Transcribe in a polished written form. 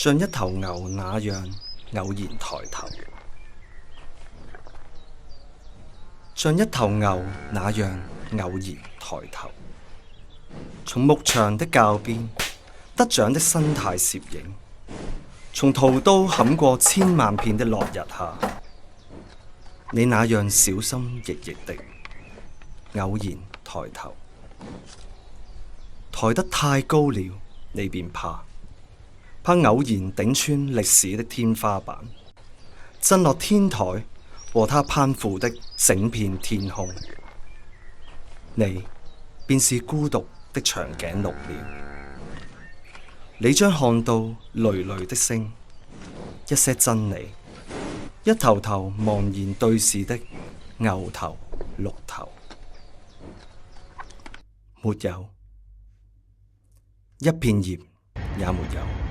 像一頭牛那樣偶然抬頭，像一頭牛那樣偶然抬頭，從牧場的滘邊得獎的生態攝影，從屠刀砍過千萬片的落日下，你那樣小心翼翼的偶然抬頭，抬得太高了，你便怕偶然頂穿歷史的天花板，震落天台和它攀附的整片天空，你便是孤獨的長頸鹿了。你將看到累累的星，一些真理，一頭頭茫然對視的牛頭鹿頭，沒有一片葉也沒有。